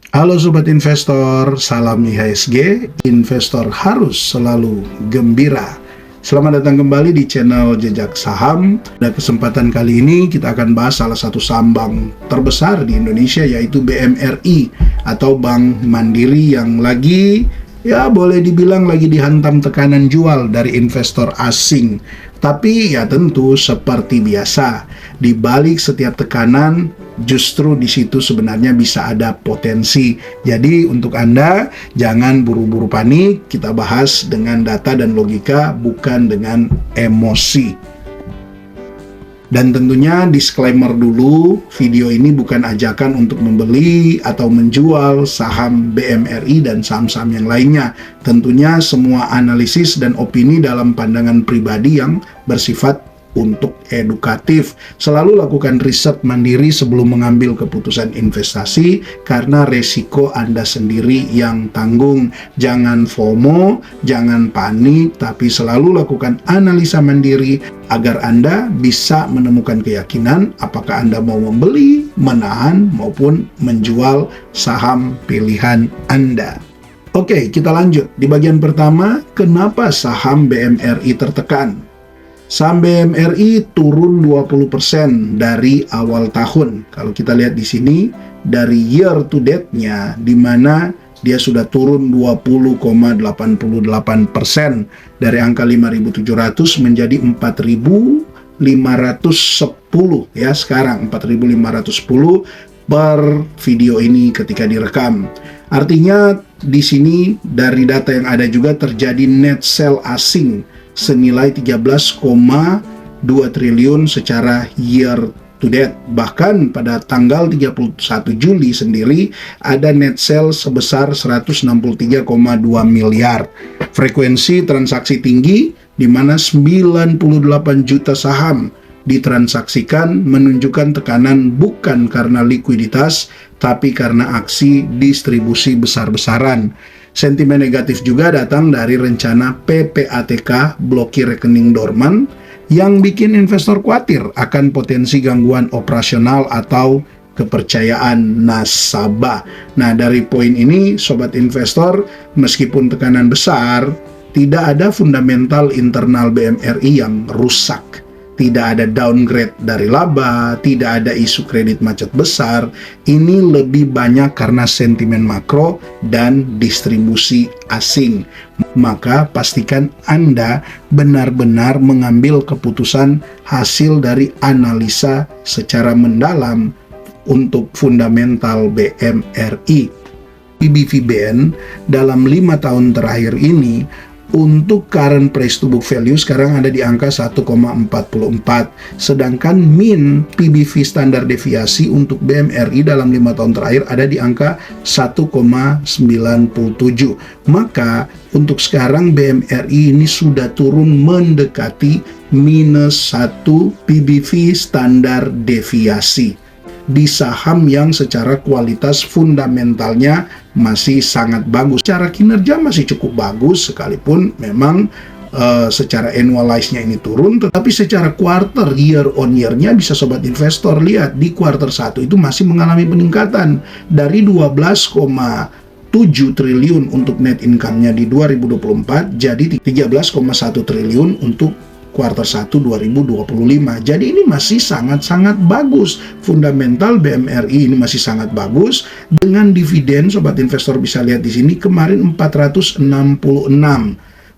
Halo Sobat Investor, salam IHSG, investor harus selalu gembira. Selamat datang kembali di channel Jejak Saham. Pada kesempatan kali ini kita akan bahas salah satu saham bank terbesar di Indonesia, yaitu BMRI atau Bank Mandiri yang lagi, boleh dibilang lagi dihantam tekanan jual dari investor asing. Tapi ya tentu seperti biasa, di balik setiap tekanan justru di situ sebenarnya bisa ada potensi. Jadi untuk Anda jangan buru-buru panik, kita bahas dengan data dan logika, bukan dengan emosi. Dan tentunya disclaimer dulu, video ini bukan ajakan untuk membeli atau menjual saham BMRI dan saham-saham yang lainnya. Tentunya semua analisis dan opini dalam pandangan pribadi yang bersifat untuk edukatif. Selalu lakukan riset mandiri sebelum mengambil keputusan investasi, karena resiko Anda sendiri yang tanggung. Jangan FOMO, jangan panik, tapi selalu lakukan analisa mandiri agar Anda bisa menemukan keyakinan apakah Anda mau membeli, menahan, maupun menjual saham pilihan Anda. Oke, kita lanjut. Di bagian pertama, kenapa saham BMRI tertekan? Saham BMRI turun 20% dari awal tahun. Kalau kita lihat di sini, dari year to date-nya, di mana dia sudah turun 20,88%. Dari angka 5.700 menjadi 4.510 ya, sekarang 4.510 per video ini ketika direkam. Artinya di sini dari data yang ada juga terjadi net sell asing senilai 13,2 triliun secara year to date. Bahkan pada tanggal 31 Juli sendiri ada net sell sebesar 163,2 miliar. Frekuensi transaksi tinggi di mana 98 juta saham ditransaksikan, menunjukkan tekanan bukan karena likuiditas tapi karena aksi distribusi besar-besaran. Sentimen negatif juga datang dari rencana PPATK blokir rekening dorman yang bikin investor khawatir akan potensi gangguan operasional atau kepercayaan nasabah. Nah, dari poin ini Sobat Investor, meskipun tekanan besar, tidak ada fundamental internal BMRI yang rusak. Tidak ada downgrade dari laba, tidak ada isu kredit macet besar. Ini lebih banyak karena sentimen makro dan distribusi asing. Maka pastikan Anda benar-benar mengambil keputusan hasil dari analisa secara mendalam untuk fundamental BMRI. PBVBN dalam 5 tahun terakhir ini untuk current price to book value sekarang ada di angka 1,44, sedangkan mean PBV standar deviasi untuk BMRI dalam 5 tahun terakhir ada di angka 1,97. Maka untuk sekarang BMRI ini sudah turun mendekati minus 1 PBV standar deviasi di saham yang secara kualitas fundamentalnya masih sangat bagus. Secara kinerja masih cukup bagus, sekalipun memang secara annualize-nya ini turun, tetapi secara quarter year on year-nya bisa Sobat Investor lihat di kuartal 1 itu masih mengalami peningkatan dari 12,7 triliun untuk net income-nya di 2024 jadi 13,1 triliun untuk kuartal 1 2025. Jadi ini masih sangat-sangat bagus. Fundamental BMRI ini masih sangat bagus. Dengan dividen, Sobat Investor bisa lihat di sini kemarin 466.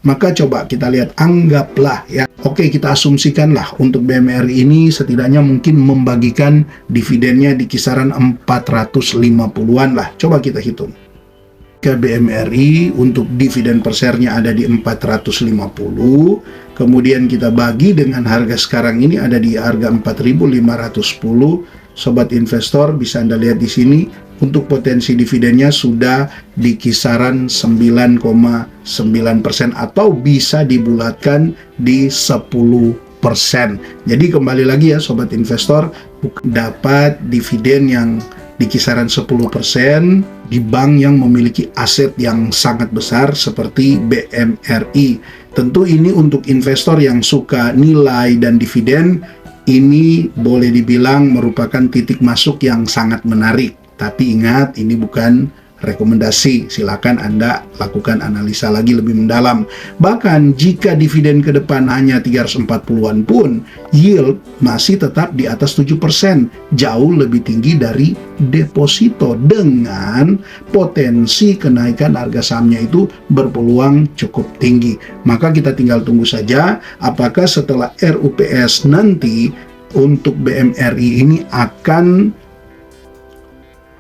Maka coba kita lihat, anggaplah ya. Oke, kita asumsikanlah untuk BMRI ini setidaknya mungkin membagikan dividennya di kisaran 450-an lah. Coba kita hitung. Ke BMRI untuk dividen per share-nya ada di 450, kemudian kita bagi dengan harga sekarang ini ada di harga 4.510. Sobat Investor bisa Anda lihat di sini untuk potensi dividennya sudah di kisaran 9,9% atau bisa dibulatkan di 10%. Jadi kembali lagi ya Sobat Investor, dapat dividen yang di kisaran 10% di bank yang memiliki aset yang sangat besar seperti BMRI. Tentu ini untuk investor yang suka nilai dan dividen, ini boleh dibilang merupakan titik masuk yang sangat menarik. Tapi ingat, ini bukan rekomendasi. Silakan Anda lakukan analisa lagi lebih mendalam. Bahkan jika dividen ke depan hanya 340-an pun, yield masih tetap di atas 7%, jauh lebih tinggi dari deposito, dengan potensi kenaikan harga sahamnya itu berpeluang cukup tinggi. Maka kita tinggal tunggu saja apakah setelah RUPS nanti untuk BMRI ini akan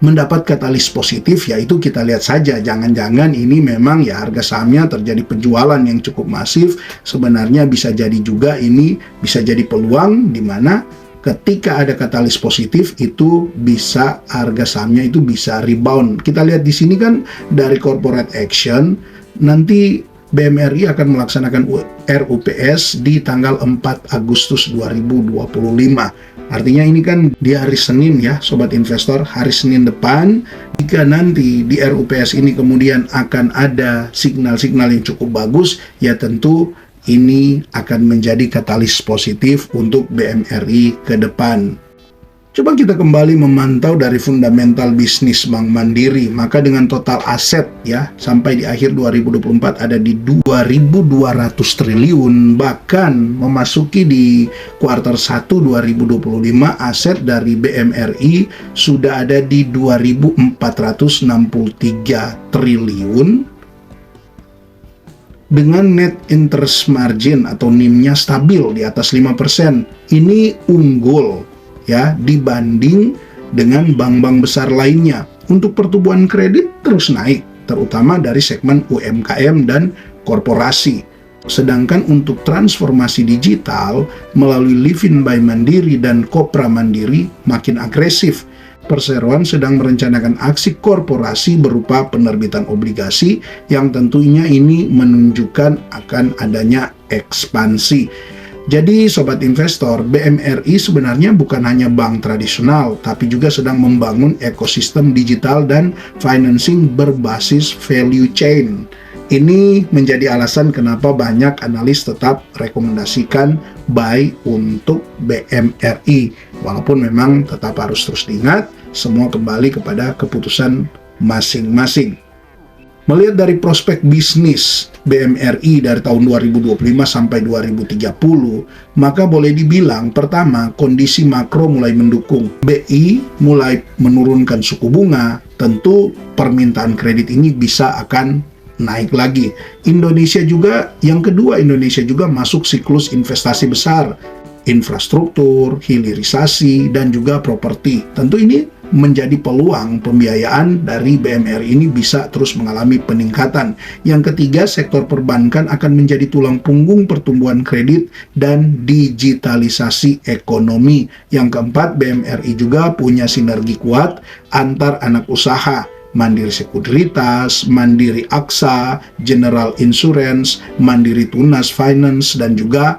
mendapat katalis positif, yaitu kita lihat saja. Jangan-jangan ini memang ya harga sahamnya terjadi penjualan yang cukup masif. Sebenarnya bisa jadi juga ini bisa jadi peluang di mana ketika ada katalis positif itu bisa harga sahamnya itu bisa rebound. Kita lihat di sini kan dari corporate action, nanti BMRI akan melaksanakan RUPS di tanggal 4 Agustus 2025. Artinya ini kan di hari Senin ya, sobat investor, hari Senin depan. Jika nanti di RUPS ini kemudian akan ada signal-signal yang cukup bagus, ya tentu ini akan menjadi katalis positif untuk BMRI ke depan. Coba kita kembali memantau dari fundamental bisnis Bank Mandiri. Maka dengan total aset ya sampai di akhir 2024 ada di 2.200 triliun. Bahkan memasuki di kuartal 1 2025 aset dari BMRI sudah ada di 2.463 triliun dengan net interest margin atau NIM-nya stabil di atas 5%. Ini unggul ya dibanding dengan bank-bank besar lainnya. Untuk pertumbuhan kredit terus naik, terutama dari segmen UMKM dan korporasi. Sedangkan untuk transformasi digital melalui Livin by Mandiri dan Kopra Mandiri makin agresif. Perseroan sedang merencanakan aksi korporasi berupa penerbitan obligasi yang tentunya ini menunjukkan akan adanya ekspansi. Jadi sobat investor, BMRI sebenarnya bukan hanya bank tradisional, tapi juga sedang membangun ekosistem digital dan financing berbasis value chain. Ini menjadi alasan kenapa banyak analis tetap rekomendasikan buy untuk BMRI. Walaupun memang tetap harus terus diingat, semua kembali kepada keputusan masing-masing. Melihat dari prospek bisnis BMRI dari tahun 2025 sampai 2030, maka boleh dibilang pertama, kondisi makro mulai mendukung. BI mulai menurunkan suku bunga, tentu permintaan kredit ini bisa akan naik lagi. Indonesia juga, yang kedua, Indonesia juga masuk siklus investasi besar, infrastruktur, hilirisasi, dan juga properti. Tentu ini menjadi peluang pembiayaan dari BMRI ini bisa terus mengalami peningkatan. Yang ketiga, sektor perbankan akan menjadi tulang punggung pertumbuhan kredit dan digitalisasi ekonomi. Yang keempat, BMRI juga punya sinergi kuat antar anak usaha. Mandiri Sekuritas, Mandiri Aksa, General Insurance, Mandiri Tunas Finance, dan juga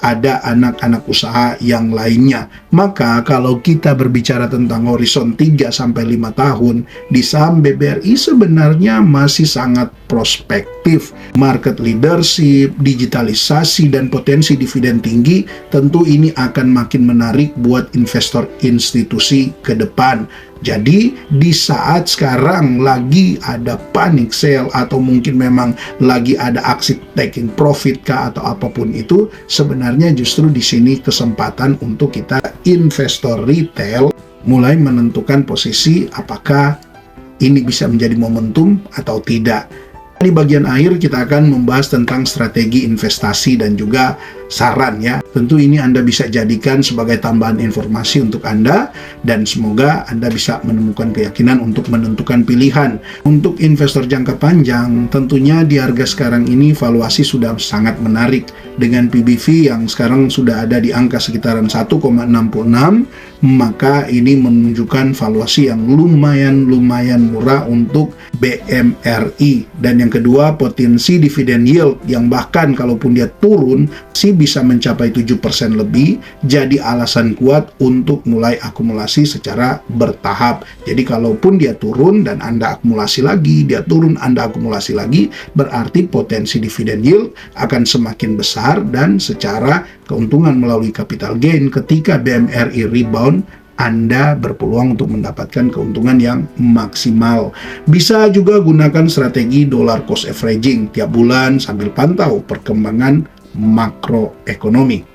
ada anak-anak usaha yang lainnya. Maka kalau kita berbicara tentang horizon 3-5 tahun, di saham BBRI sebenarnya masih sangat prospektif. Market leadership, digitalisasi, dan potensi dividen tinggi, tentu ini akan makin menarik buat investor institusi ke depan. Jadi di saat sekarang lagi ada panic sale atau mungkin memang lagi ada aksi taking profit kah atau apapun itu, sebenarnya justru di sini kesempatan untuk kita investor retail mulai menentukan posisi apakah ini bisa menjadi momentum atau tidak. Di bagian akhir kita akan membahas tentang strategi investasi dan juga saran ya. Tentu ini Anda bisa jadikan sebagai tambahan informasi untuk Anda dan semoga Anda bisa menemukan keyakinan untuk menentukan pilihan. Untuk investor jangka panjang, tentunya di harga sekarang ini valuasi sudah sangat menarik dengan PBV yang sekarang sudah ada di angka sekitaran 1,66, maka ini menunjukkan valuasi yang lumayan murah untuk BMRI. Dan yang kedua, potensi dividen yield yang bahkan kalaupun dia turun sih bisa mencapai 7% lebih, jadi alasan kuat untuk mulai akumulasi secara bertahap. Jadi kalaupun dia turun dan Anda akumulasi lagi, dia turun Anda akumulasi lagi, berarti potensi dividen yield akan semakin besar dan secara keuntungan melalui capital gain ketika BMRI rebound Anda berpeluang untuk mendapatkan keuntungan yang maksimal. Bisa juga gunakan strategi dollar cost averaging tiap bulan sambil pantau perkembangan makroekonomi.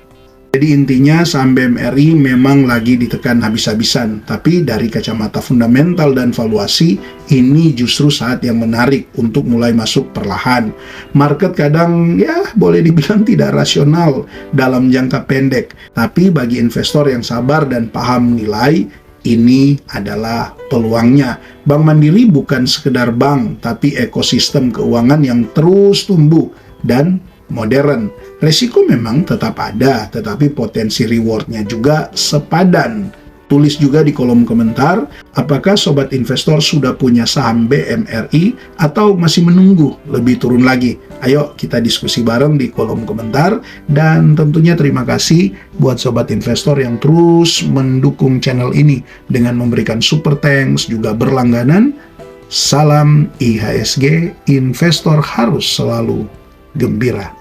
Jadi intinya saham BMRI memang lagi ditekan habis-habisan, tapi dari kacamata fundamental dan valuasi, ini justru saat yang menarik untuk mulai masuk perlahan. Market kadang ya boleh dibilang tidak rasional dalam jangka pendek, tapi bagi investor yang sabar dan paham nilai, ini adalah peluangnya. Bank Mandiri bukan sekedar bank, tapi ekosistem keuangan yang terus tumbuh dan modern. Resiko memang tetap ada, tetapi potensi rewardnya juga sepadan. Tulis juga di kolom komentar, apakah sobat investor sudah punya saham BMRI atau masih menunggu lebih turun lagi? Ayo kita diskusi bareng di kolom komentar, dan tentunya terima kasih buat sobat investor yang terus mendukung channel ini dengan memberikan super thanks juga berlangganan. Salam IHSG, investor harus selalu gembira.